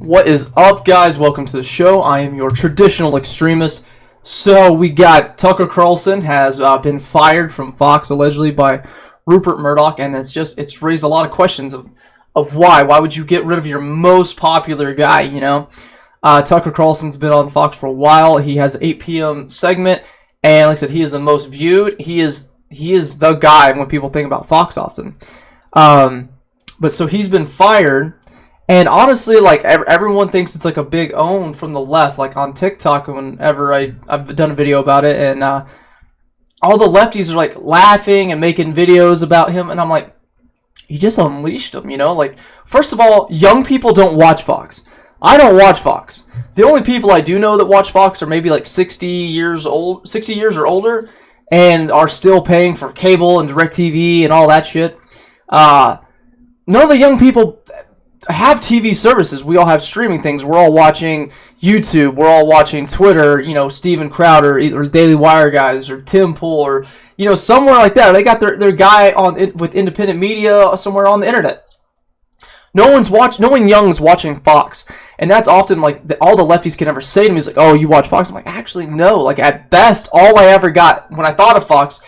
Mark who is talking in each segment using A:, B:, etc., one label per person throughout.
A: What is up, guys? Welcome to the show. I am your traditional extremist. So we got Tucker Carlson has been fired from Fox allegedly by Rupert Murdoch, and it's raised a lot of questions of why. Why would you get rid of your most popular guy? Tucker Carlson's been on Fox for a while. He has an 8 p.m. segment, and like I said, he is the most viewed. He is the guy when people think about Fox often. But so he's been fired. And honestly, like, everyone thinks it's like a big own from the left, like on TikTok. Whenever I've done a video about it, and all the lefties are like laughing and making videos about him, and I'm like, you just unleashed him, Like, first of all, young people don't watch Fox. I don't watch Fox. The only people I do know that watch Fox are maybe like 60 years or older, and are still paying for cable and DirecTV and all that shit. None of the young people have TV services. We all have streaming things. We're all watching YouTube. We're all watching Twitter. Steven Crowder, either Daily Wire guys, or Tim Pool, or somewhere like that. They got their guy with independent media somewhere on the internet. No one young's watching Fox, and that's often like all the lefties can ever say to me is like, "Oh, you watch Fox?" I'm like, actually, no. Like, at best, all I ever got when I thought of Fox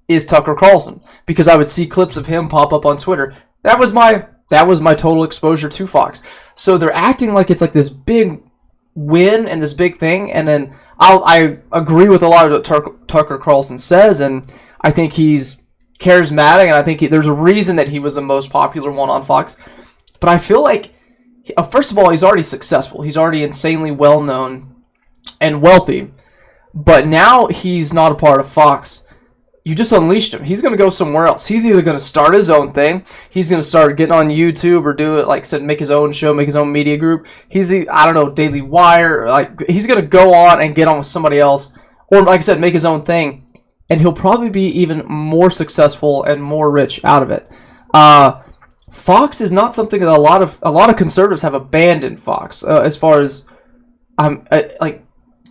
A: is Tucker Carlson, because I would see clips of him pop up on Twitter. That was my total exposure to Fox. So they're acting like it's like this big win and this big thing, and then I agree with a lot of what Tucker Carlson says, and I think he's charismatic, and I think there's a reason that he was the most popular one on Fox. But I feel like, first of all, he's already successful. He's already insanely well-known and wealthy, but now he's not a part of Fox. You just unleashed him. He's going to go somewhere else. He's either going to start his own thing. He's going to start getting on YouTube or do it, like I said, make his own show, make his own media group. Daily Wire. Like, he's going to go on and get on with somebody else. Or, like I said, make his own thing. And he'll probably be even more successful and more rich out of it. Fox is not something that a lot of conservatives have abandoned Fox, as far as,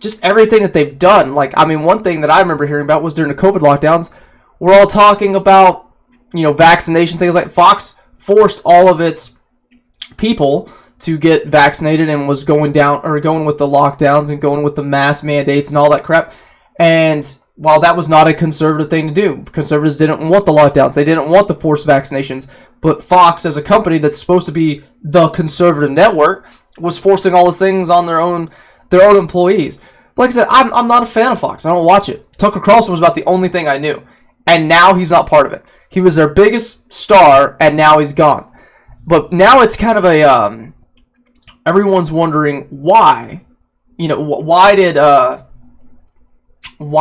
A: just everything that they've done. Like, I mean, one thing that I remember hearing about was during the COVID lockdowns, we're all talking about, vaccination things. Like, Fox forced all of its people to get vaccinated and was going with the lockdowns and going with the mask mandates and all that crap. And while that was not a conservative thing to do, conservatives didn't want the lockdowns. They didn't want the forced vaccinations. But Fox, as a company that's supposed to be the conservative network, was forcing all these things on their own employees. Like I said, I'm not a fan of Fox. I don't watch it. Tucker Carlson was about the only thing I knew. And now he's not part of it. He was their biggest star, and now he's gone. But now it's kind of a... everyone's wondering why. Why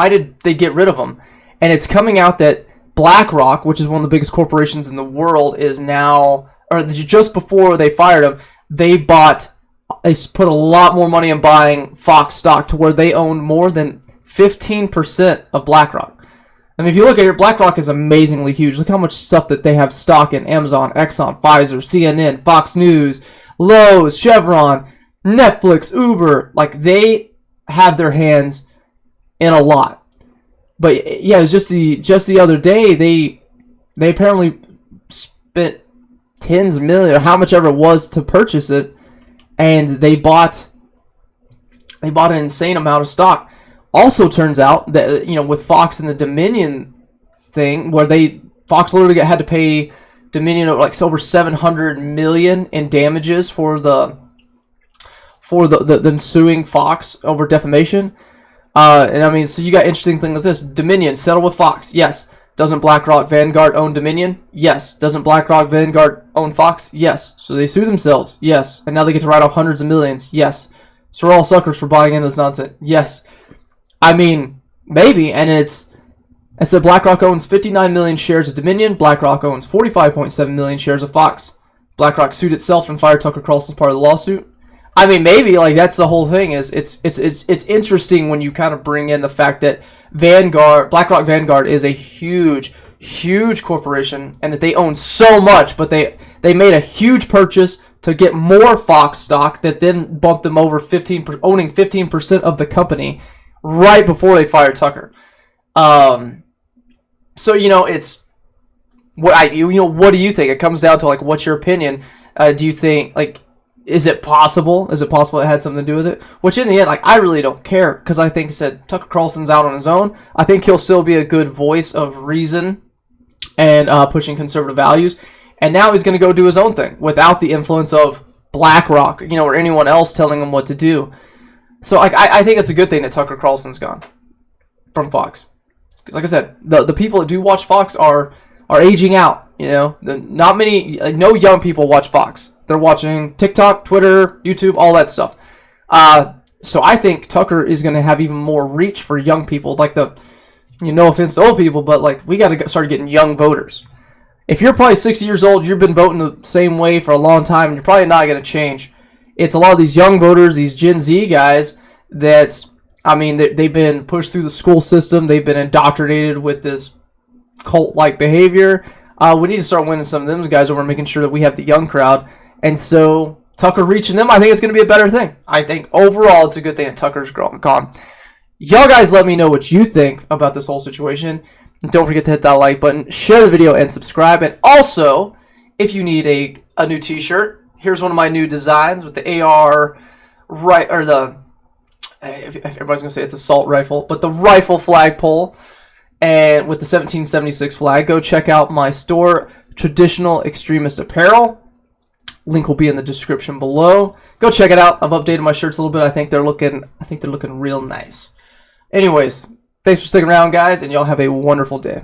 A: did they get rid of him? And it's coming out that BlackRock, which is one of the biggest corporations in the world, is now... Or just before they fired him, they put a lot more money in buying Fox stock to where they own more than 15% of BlackRock. I mean, if you look at it, BlackRock is amazingly huge. Look how much stuff that they have stock in: Amazon, Exxon, Pfizer, CNN, Fox News, Lowe's, Chevron, Netflix, Uber. Like, they have their hands in a lot. But yeah, it was just the other day, they apparently spent tens of millions, or how much ever it was, to purchase it. And they bought an insane amount of stock. Also, turns out that with Fox and the Dominion thing, where Fox literally had to pay Dominion like over $700 million in damages for them suing Fox over defamation. And I mean, so you got interesting things like this: Dominion settle with Fox. Yes. Doesn't BlackRock Vanguard own Dominion? Yes. Doesn't BlackRock Vanguard own Fox? Yes. So they sue themselves? Yes. And now they get to write off hundreds of millions? Yes. So we're all suckers for buying into this nonsense? Yes. I mean, maybe. And I said BlackRock owns 59 million shares of Dominion. BlackRock owns 45.7 million shares of Fox. BlackRock sued itself and fired Tucker Carlson as part of the lawsuit. I mean, maybe, like, that's the whole thing. It's interesting when you kind of bring in the fact that BlackRock Vanguard is a huge corporation, and that they own so much, but they made a huge purchase to get more Fox stock that then bumped them over owning 15% of the company right before they fired Tucker. So it's what do you think? It comes down to, like, what's your opinion? Do you think, like, Is it possible? Is it possible it had something to do with it? Which in the end, like, I really don't care, because I think, said Tucker Carlson's out on his own. I think he'll still be a good voice of reason and pushing conservative values. And now he's going to go do his own thing without the influence of BlackRock, or anyone else telling him what to do. So, like, I think it's a good thing that Tucker Carlson's gone from Fox. Because, like I said, the people that do watch Fox are aging out. Not many, no young people watch Fox. They're watching TikTok, Twitter, YouTube, all that stuff. So I think Tucker is going to have even more reach for young people. Like no offense to old people, but like we got to start getting young voters. If you're probably 60 years old, you've been voting the same way for a long time, and you're probably not going to change. It's a lot of these young voters, these Gen Z guys that, they've been pushed through the school system. They've been indoctrinated with this cult-like behavior. We need to start winning some of them guys over, making sure that we have the young crowd. And so Tucker reaching them, I think it's going to be a better thing. I think overall it's a good thing that Tucker's gone. Y'all guys let me know what you think about this whole situation. And don't forget to hit that like button, share the video, and subscribe. And also, if you need a new t-shirt, here's one of my new designs with the AR, if everybody's going to say it's assault rifle, but the rifle flagpole, and with the 1776 flag. Go check out my store, Traditional Extremist Apparel. Link will be in the description below. Go check it out. I've updated my shirts a little bit. I think they're looking real nice. Anyways, thanks for sticking around, guys, and y'all have a wonderful day.